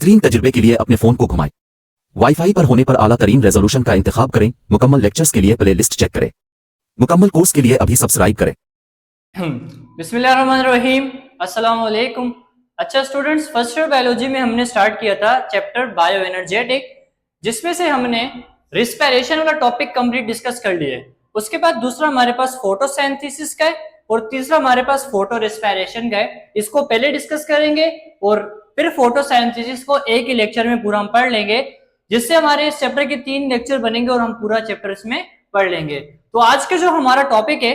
बेहतरीन तजुर्बे के लिए अपने फोन को घुमाएं। वाईफाई पर होने पर आला तरीन रेजोल्यूशन का इंतखाब करें। मुकम्मल लेक्चर्स के लिए प्ले लिस्ट चेक करें। मुकम्मल कोर्स के लिए अभी सब्सक्राइब करें। बिस्मिल्लाहिर्रहमानिर्रहीम, अस्सलाम वालेकुम। अच्छा स्टूडेंट्स, फर्स्ट ईयर बायोलॉजी में हमने स्टार्ट किया था चैप्टर बायो एनर्जेटिक, जिसमें से हमने रिस्पिरेशन वाला टॉपिक कंप्लीट डिस्कस कर लिए। उसके बाद दूसरा हमारे पास फोटोसिंथेसिस का है और तीसरा हमारे पास फोटो रिस्पिरेशन का है। इसको पहले डिस्कस करेंगे और फिर फोटोसिंथेसिस को एक ही लेक्चर में पूरा हम पढ़ लेंगे, जिससे हमारे इस चैप्टर के 3 लेक्चर बनेंगे और हम पूरा चैप्टर इसमें पढ़ लेंगे। तो आज के जो हमारा टॉपिक है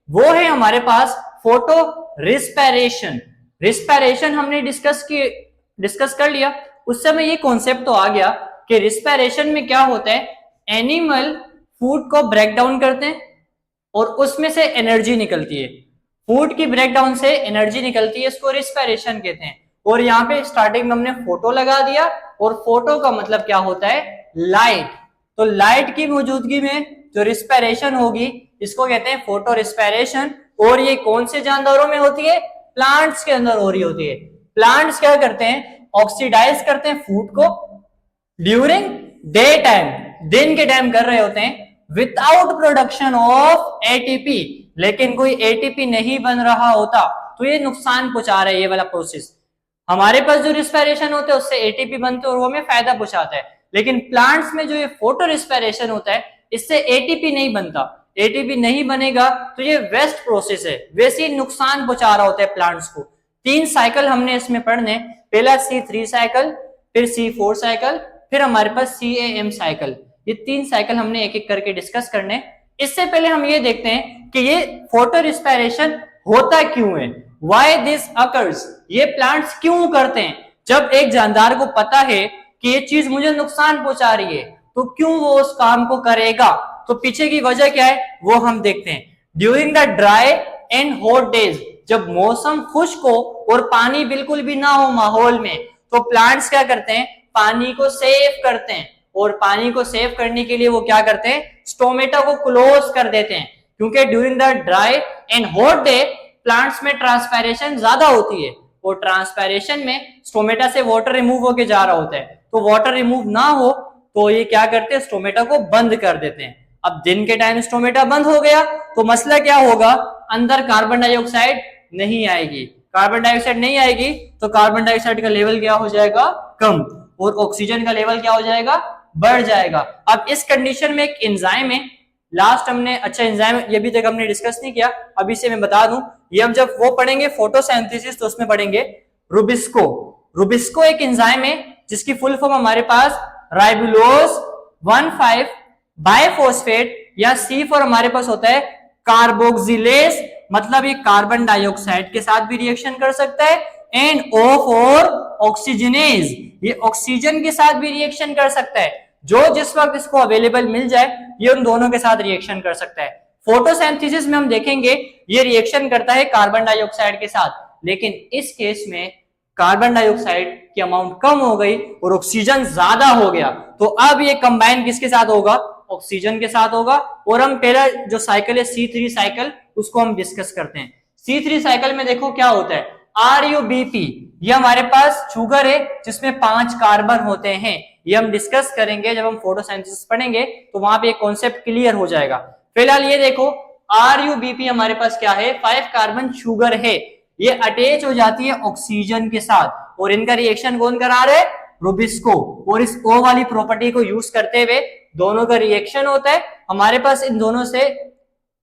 वो है हमारे पास फोटो रिस्पिरेशन। रिस्पिरेशन हमने डिस्कस कर लिया। उस समय ये कॉन्सेप्ट तो आ गया कि रिस्पिरेशन में क्या होता है, एनिमल फूड को ब्रेक डाउन करते हैं और उसमें से एनर्जी निकलती है। फूड की ब्रेकडाउन से एनर्जी निकलती है, इसको रिस्पिरेशन कहते हैं। और यहाँ पे स्टार्टिंग में हमने फोटो लगा दिया, और फोटो का मतलब क्या होता है, लाइट। तो लाइट की मौजूदगी में जो रिस्पिरेशन होगी इसको कहते हैं फोटो रिस्पिरेशन। और ये कौन से जानदारों में होती है, प्लांट्स के अंदर हो रही होती है। प्लांट्स क्या करते हैं, ऑक्सीडाइज करते हैं फूड को ड्यूरिंग डे टाइम, दिन के टाइम कर रहे होते हैं, विदाउट प्रोडक्शन ऑफ एटीपी। लेकिन कोई एटीपी नहीं बन रहा होता तो ये नुकसान पहुंचा रहा है ये वाला प्रोसेस। हमारे पास जो रिस्पिरेशन होता है उससे एटीपी बनते हैं और वो हमें फायदा पहुंचाता है। लेकिन प्लांट्स में जो ये फोटो रिस्पिरेशन होता है इससे एटीपी नहीं बनता। एटीपी नहीं बनेगा तो ये वेस्ट प्रोसेस है, वैसे ही नुकसान पहुंचा रहा होता है प्लांट्स को। 3 साइकिल हमने इसमें पढ़ने, पहला C3 साइकिल, फिर C4 साइकिल, फिर हमारे पास CAM साइकिल। ये 3 साइकिल हमने एक एक करके डिस्कस करने। इससे पहले हम ये देखते हैं कि ये फोटो रिस्पिरेशन होता क्यों है, व्हाई दिस अकर्स, ये प्लांट्स क्यों करते हैं। जब एक जानदार को पता है कि ये चीज मुझे नुकसान पहुंचा रही है तो क्यों वो उस काम को करेगा, तो पीछे की वजह क्या है वो हम देखते हैं। During the dry and hot days, जब मौसम खुश्क हो और पानी बिल्कुल भी ना हो माहौल में, तो प्लांट्स क्या करते हैं, पानी को सेव करते हैं। और पानी को सेव करने के लिए वो क्या करते हैं, स्टोमेटा को क्लोज कर देते हैं। क्योंकि during the dry and hot day plants में ट्रांसपायरेशन ज्यादा होती है और ट्रांसपायरेशन में स्टोमेटा से वाटर रिमूव होके जा रहा होता है। तो वाटर रिमूव ना हो तो ये क्या करते हैं, स्टोमेटा को बंद कर देते हैं। अब दिन के टाइम स्टोमेटा बंद हो गया तो मसला क्या होगा, अंदर कार्बन डाइऑक्साइड नहीं आएगी। कार्बन डाइऑक्साइड नहीं आएगी तो कार्बन डाइऑक्साइड का लेवल क्या हो जाएगा, कम, और ऑक्सीजन का लेवल क्या हो जाएगा, बढ़ जाएगा। अब इस कंडीशन में एक एंजाइम है, लास्ट हमने, अच्छा एंजाइम ये भी तक हमने डिस्कस नहीं किया, अभी से मैं बता दूं, ये हम जब वो पढ़ेंगे फोटोसिंथेसिस तो उसमें पढ़ेंगे रुबिस्को। रुबिस्को एक एंजाइम है जिसकी फुल फॉर्म हमारे पास राइबुलोज 1,5 बाइफॉस्फेट, या C फॉर हमारे पास होता है कार्बोक्सिलेज, मतलब ये कार्बन डाइऑक्साइड के साथ भी रिएक्शन कर सकता है। एंड O फॉर ऑक्सीजनेज, ये ऑक्सीजन के साथ भी रिएक्शन कर सकता है। जो जिस वक्त इसको अवेलेबल मिल जाए ये उन दोनों के साथ रिएक्शन कर सकता है। फोटोसिंथेसिस में हम देखेंगे ये रिएक्शन करता है कार्बन डाइऑक्साइड के साथ, लेकिन इस केस में कार्बन डाइऑक्साइड की अमाउंट कम हो गई और ऑक्सीजन ज्यादा हो गया, तो अब ये कंबाइन किसके साथ होगा, ऑक्सीजन के साथ होगा। और हम पहला जो साइकिल है C3 साइकिल उसको हम डिस्कस करते हैं। C3 साइकिल में देखो क्या होता है, RUBP, ये हमारे पास शुगर है जिसमें 5 कार्बन होते हैं। ये हम डिस्कस करेंगे जब हम फोटोसिंथेसिस पढ़ेंगे तो वहां पे एक कॉन्सेप्ट क्लियर हो जाएगा। फिलहाल ये देखो RUBP हमारे पास क्या है, 5 कार्बन शुगर है, ये अटैच हो जाती है ऑक्सीजन के साथ और इनका रिएक्शन कौन करा रहा है, रुबिस्को। और इस O वाली प्रॉपर्टी को यूज करते हुए दोनों का रिएक्शन होता है। हमारे पास इन दोनों से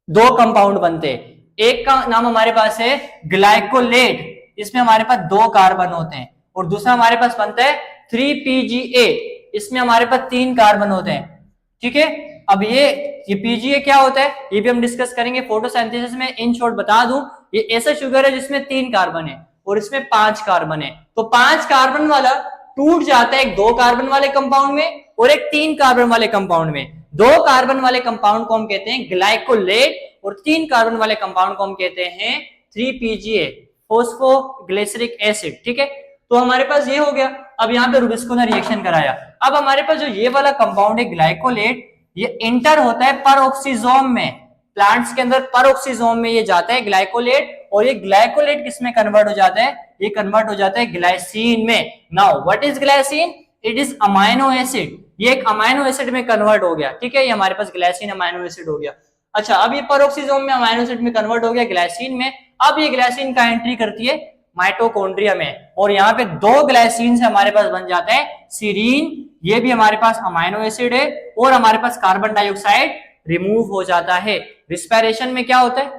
2 कंपाउंड बनते हैं। एक का नाम हमारे पास है ग्लाइकोलेट, इसमें हमारे पास 2 कार्बन होते हैं, और दूसरा हमारे पास बनता है 3PGA, इसमें हमारे पास 3 कार्बन होते हैं। ठीक है, अब ये PGA क्या होता है ये भी हम डिस्कस करेंगे फोटोसिंथेसिस में। इन शॉर्ट बता दूं, ये ऐसा शुगर है जिसमें 3 कार्बन है और इसमें 5 कार्बन है। तो 5 कार्बन वाला टूट जाता है एक 2 कार्बन वाले कंपाउंड में और एक 3 कार्बन वाले कंपाउंड में। 2 कार्बन वाले कंपाउंड को हम कहते हैं ग्लाइकोलेट और 3 कार्बन वाले कंपाउंड को हम कहते हैं 3PGA, फोस्फोग्लिसरिक एसिड। ठीक है, तो हमारे पास ये हो गया। अब यहाँ पे रुबिस्को ने रिएक्शन कराया। अब हमारे पास जो ये वाला कंपाउंड है ग्लाइकोलेट, ये इंटर होता है परऑक्सीजोम में, प्लांट्स के अंदर परऑक्सीजोम में ये जाता है ग्लाइकोलेट, और ये ग्लाइकोलेट किसमें कन्वर्ट हो जाता है, ये कन्वर्ट हो जाता है ग्लाइसिन में। Now what is glycine? It is amino acid. ये एक अमाइनो एसिड में कन्वर्ट हो गया, ठीक है, ये हमारे पास ग्लाइसिन अमाइनो एसिड हो गया। अच्छा, अब ये पेरोक्सिसोम में अमाइनो एसिड में कन्वर्ट हो गया ग्लाइसिन में। अब ये ग्लाइसिन का एंट्री करती है माइटोकॉन्ड्रिया में, और यहाँ पे 2 ग्लाइसिन से हमारे पास बन जाता है सीरीन। ये भी हमारे पास अमाइनो एसिड है, और हमारे पास कार्बन डाइऑक्साइड रिमूव हो जाता है। रिस्पायरेशन में क्या होता है?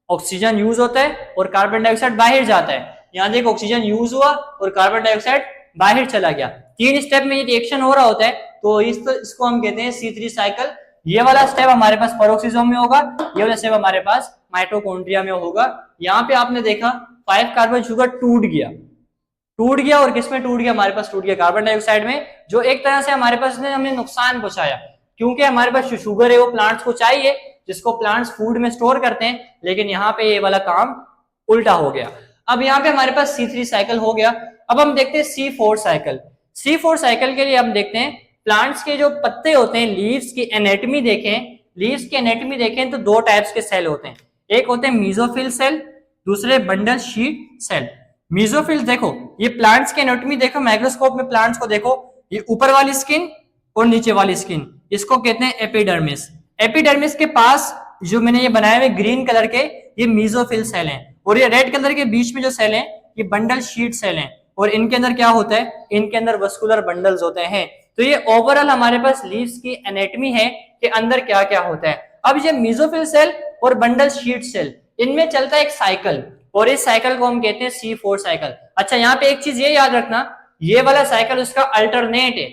ऑक्सीजन यूज होता है और कार्बन डाइऑक्साइड बाहर जाता है। यहाँ देखो ऑक्सीजन यूज हुआ और कार्बन डाइऑक्साइड बाहर चला गया। 3 स्टेप में ये रिएक्शन हो रहा होता है, तो इसको हम कहते हैं C3 साइकिल। ये वाला स्टेप हमारे पास पेरोक्सिसोम में होगा, ये वाला स्टेप हमारे पास माइटोकॉन्ड्रिया में होगा। यहाँ पे आपने देखा 5 कार्बन शुगर टूट गया, और किसमें टूट गया? हमारे पास टूट गया कार्बन डाइऑक्साइड में, जो एक तरह से हमारे पास हमें नुकसान पहुंचाया, क्योंकि हमारे पास जो शुगर है वो प्लांट्स को चाहिए, जिसको प्लांट्स फूड में स्टोर करते हैं, लेकिन यहाँ पे ये वाला काम उल्टा हो गया। अब यहाँ पे हमारे पास C3 साइकिल हो गया। अब हम देखते हैं C4 साइकिल। C4 साइकिल के लिए हम देखते हैं प्लांट्स के जो पत्ते होते हैं, लीव्स की एनाटॉमी देखें तो 2 टाइप्स के सेल होते हैं। एक होते हैं मीजोफिल सेल, दूसरे बंडल शीट सेल। मीजोफिल देखो, ये प्लांट्स की एनाटॉमी देखो, माइक्रोस्कोप में प्लांट्स को देखो, ये ऊपर वाली स्किन और नीचे वाली स्किन, इसको कहते हैं एपिडर्मिस। एपिडर्मिस के पास जो मैंने ये बनाए हुए ग्रीन कलर के, ये मीजोफिल सेल हैं, और ये रेड कलर के बीच में जो सेल हैं ये बंडल शीट सेल हैं, और इनके अंदर क्या होता है? इनके अंदर वस्कुलर बंडल्स होते हैं। तो ये ओवरऑल हमारे पास लीव्स की एनाटॉमी है कि अंदर क्या क्या होता है। अब ये मीजोफिल सेल और बंडल शीट सेल, इनमें चलता है एक साइकिल, और इस साइकिल को हम कहते हैं C4 साइकिल। अच्छा, यहाँ पे एक चीज ये याद रखना, ये वाला साइकिल उसका अल्टरनेट है।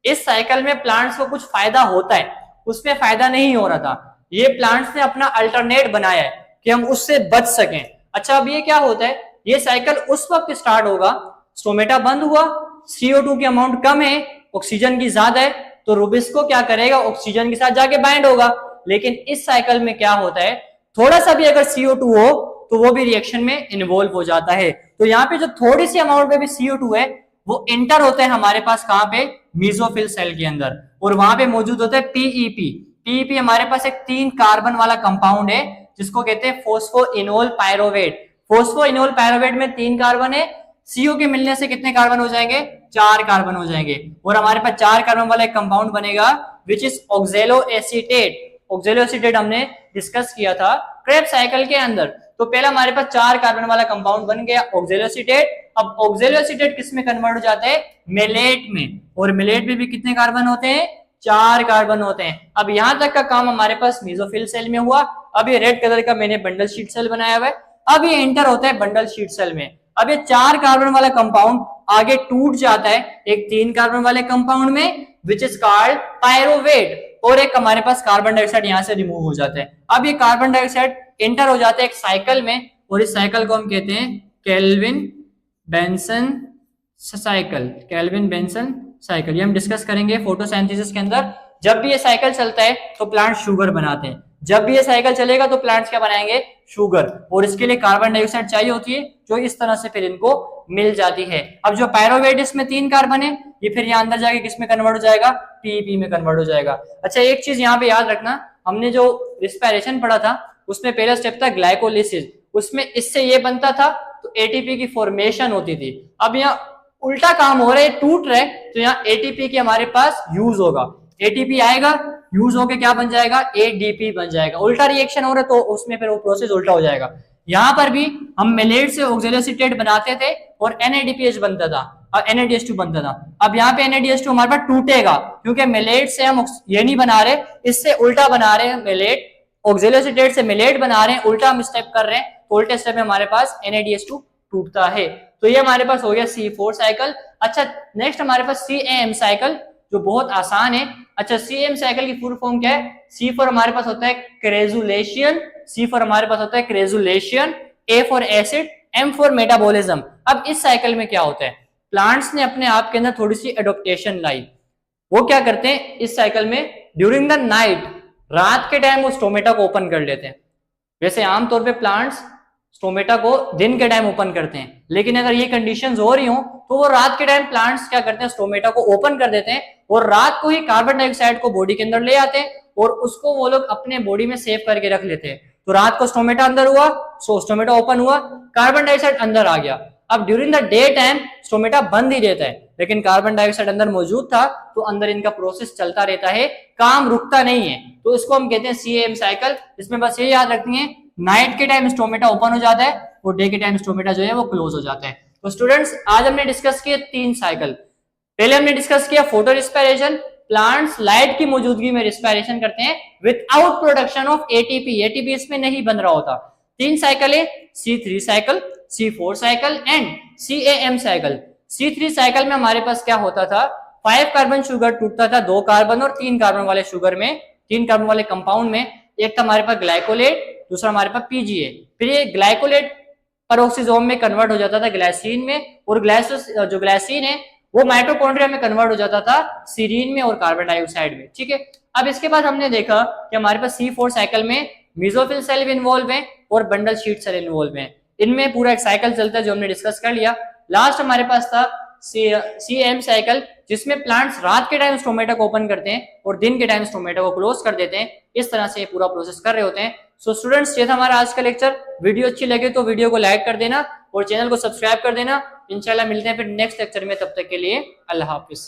इस साइकिल में प्लांट्स को कुछ फायदा होता है, उसमें फायदा नहीं हो रहा था, ये प्लांट्स ने अपना अल्टरनेट बनाया है कि हम उससे बच सकें। अच्छा, अब ये क्या होता है? ये साइकिल उस वक्त स्टार्ट होगा, स्टोमेटा बंद हुआ, CO2 की अमाउंट कम है, ऑक्सीजन की ज्यादा है, तो रुबिस्को क्या करेगा? ऑक्सीजन के साथ जाके बाइंड होगा। लेकिन इस साइकिल में क्या होता है? थोड़ा सा भी अगर CO2 हो तो वो भी रिएक्शन में इन्वॉल्व हो जाता है। तो यहाँ पे जो थोड़ी सी अमाउंट में भी CO2 है वो एंटर होते हैं हमारे पास कहाँ पे? मीजोफिल सेल के अंदर, और वहां पे मौजूद होता है PEP हमारे पास एक 3 कार्बन वाला कंपाउंड है, जिसको कहते हैं फोस्फोइनोल पायरोवेट। फोस्फोइनोल पायरोवेट में 3 कार्बन है, CO के मिलने से कितने कार्बन हो जाएंगे? 4 कार्बन हो जाएंगे, और हमारे पास 4 कार्बन वाला एक कंपाउंड बनेगा विच इज ऑक्जेलो एसीटेट। ऑक्जेलो एसीटेट हमने डिस्कस किया था क्रेब्स साइकिल के अंदर। तो पहला हमारे पास 4 कार्बन वाला कंपाउंड बन गया ऑक्जेलो एसीटेट। अब ऑक्जेलो एसीटेट किस में कन्वर्ट हो जाता है? मेलेट में, और मेलेट में भी कितने कार्बन होते हैं? 4 कार्बन होते हैं। अब यहां तक का काम हमारे पास मीजोफिल सेल में हुआ। अब ये रेड कलर का मैंने बंडल शीट सेल बनाया हुआ है, अब ये एंटर होता है बंडल शीट सेल में। अब ये 4 कार्बन वाला कंपाउंड आगे टूट जाता है एक 3 कार्बन वाले कंपाउंड में विच इज कॉल्ड पायरोवेट, और एक हमारे पास कार्बन डाइऑक्साइड यहाँ से रिमूव हो जाता है। अब ये कार्बन डाइऑक्साइड एंटर हो जाता है एक साइकिल में, और इस साइकिल को हम कहते हैं केल्विन बेंसन साइकिल। ये हम डिस्कस करेंगे फोटोसिंथेसिस के अंदर। जब भी ये साइकिल चलता है तो प्लांट शुगर बनाते हैं, जब भी ये साइकिल चलेगा तो प्लांट्स क्या बनाएंगे? शुगर, और इसके लिए कार्बन डाइऑक्साइड चाहिए होती है, जो इस तरह से फिर इनको मिल जाती है। अब जो पायरोवेट इसमें 3 कार्बन है, ये फिर यहाँ अंदर जाके किस में कन्वर्ट हो जाएगा? PEP में कन्वर्ट हो जाएगा। अच्छा, एक चीज यहाँ पे याद रखना, हमने जो रिस्पायरेशन पढ़ा था उसमें पहला स्टेप था ग्लाइकोलिसिस, उसमें इससे ये बनता था तो ATP की फॉर्मेशन होती थी। अब यहाँ उल्टा काम हो रहा है, टूट रहे, तो यहाँ ATP की हमारे पास यूज होगा, ATP आएगा, यूज होके क्या बन जाएगा? ADP बन जाएगा। उल्टा रिएक्शन हो रहा है तो उसमें फिर वो प्रोसेस उल्टा हो जाएगा। यहाँ पर भी हम मेलेट से ऑक्जेलो एसीटेट बनाते थे और NADPH बनता था और NADH2 बनता था। अब यहाँ पे NADH2 हमारे पास टूटेगा, क्योंकि मेलेट से हम ये नहीं बना रहे, इससे उल्टा बना रहे हैं मेलेट, ऑक्जेलो एसीटेट से मेलेट बना रहे हैं, उल्टा हम स्टेप कर रहे हैं, तो उल्टे स्टेप में हमारे पास NADH2 टूटता है। तो ये हमारे पास हो गया C4 साइकिल। अच्छा, नेक्स्ट हमारे पास CAM साइकिल, जो बहुत आसान है। अच्छा, CAM साइकिल की फुल फॉर्म क्या है? C फॉर हमारे पास होता है क्रेजुलेशन, C फॉर हमारे पास होता है क्रेजुलेशन, A for acid, M for metabolism. अब इस साइकिल में क्या होता है? प्लांट्स ने अपने आप के अंदर थोड़ी सी एडोप्टेशन लाई। वो क्या करते हैं इस साइकिल में? ड्यूरिंग द नाइट, रात के टाइम वो स्टोमेटा को ओपन कर लेते हैं। वैसे आमतौर पे प्लांट्स स्टोमेटा को दिन के टाइम ओपन करते हैं, लेकिन अगर ये कंडीशंस हो रही हो तो वो रात के टाइम प्लांट्स क्या करते हैं? स्टोमेटा को ओपन कर देते हैं और रात को ही कार्बन डाइऑक्साइड को बॉडी के अंदर ले आते हैं और उसको वो लोग अपने बॉडी में सेव करके रख लेते हैं। तो रात को स्टोमेटा अंदर हुआ, स्टोमेटा ओपन हुआ, कार्बन डाइऑक्साइड अंदर आ गया। अब during the day time stomata बंद ही रहता है, लेकिन कार्बन डाइऑक्साइड अंदर मौजूद था तो अंदर इनका प्रोसेस चलता रहता है, काम रुकता नहीं है। तो इसको हम कहते हैं CAM साइकिल। इसमें बस ये याद रखनी है, नाइट के टाइम स्टोमेटा ओपन हो जाता है और डे के टाइम स्टोमेटा जो है वो क्लोज हो जाता है। तो स्टूडेंट्स आज हमने डिस्कस किए 3 साइकिल। पहले हमने डिस्कस किया फोटो रिस्पायरेशन, प्लांट्स लाइट की मौजूदगी में रिस्पायरेशन करते हैं without production of ATP, ATP इसमें नहीं बन रहा होता। 3 साइकिल है, C3 cycle, C4 cycle and CAM cycle. C3 cycle में हमारे पास क्या होता था, 5 कार्बन शुगर टूटता था 2 कार्बन और 3 कार्बन वाले शुगर में, 3 कार्बन वाले कंपाउंड में। एक था हमारे पास ग्लाइकोलेट, दूसरा हमारे पास PGA। फिर ये ग्लाइकोलेट पेरोक्सिसोम में कन्वर्ट हो जाता था ग्लाइसिन में, और जो ग्लाइसिन है वो माइटोकॉन्ड्रिया में कन्वर्ट हो जाता था सीरीन में और कार्बन डाइऑक्साइड में। ठीक है, अब इसके बाद हमने देखा कि हमारे पास C4 साइकिल में मेसोफिल सेल भी इन्वॉल्व है और बंडल शीट सेल इन्वॉल्व है। इनमें पूरा एक साइकिल चलता है जो हमने डिस्कस कर लिया। लास्ट हमारे पास था CAM साइकिल, जिसमें प्लांट्स रात के टाइम स्टोमेटा को ओपन करते हैं और दिन के टाइम स्टोमेटा को क्लोज कर देते हैं। इस तरह से ये पूरा प्रोसेस कर रहे होते हैं। सो स्टूडेंट्स, ये था हमारा आज का लेक्चर। वीडियो अच्छी लगे तो वीडियो को लाइक कर देना और चैनल को सब्सक्राइब कर देना। इंशाल्लाह मिलते हैं फिर नेक्स्ट लेक्चर में, तब तक के लिए अल्लाह हाफिज।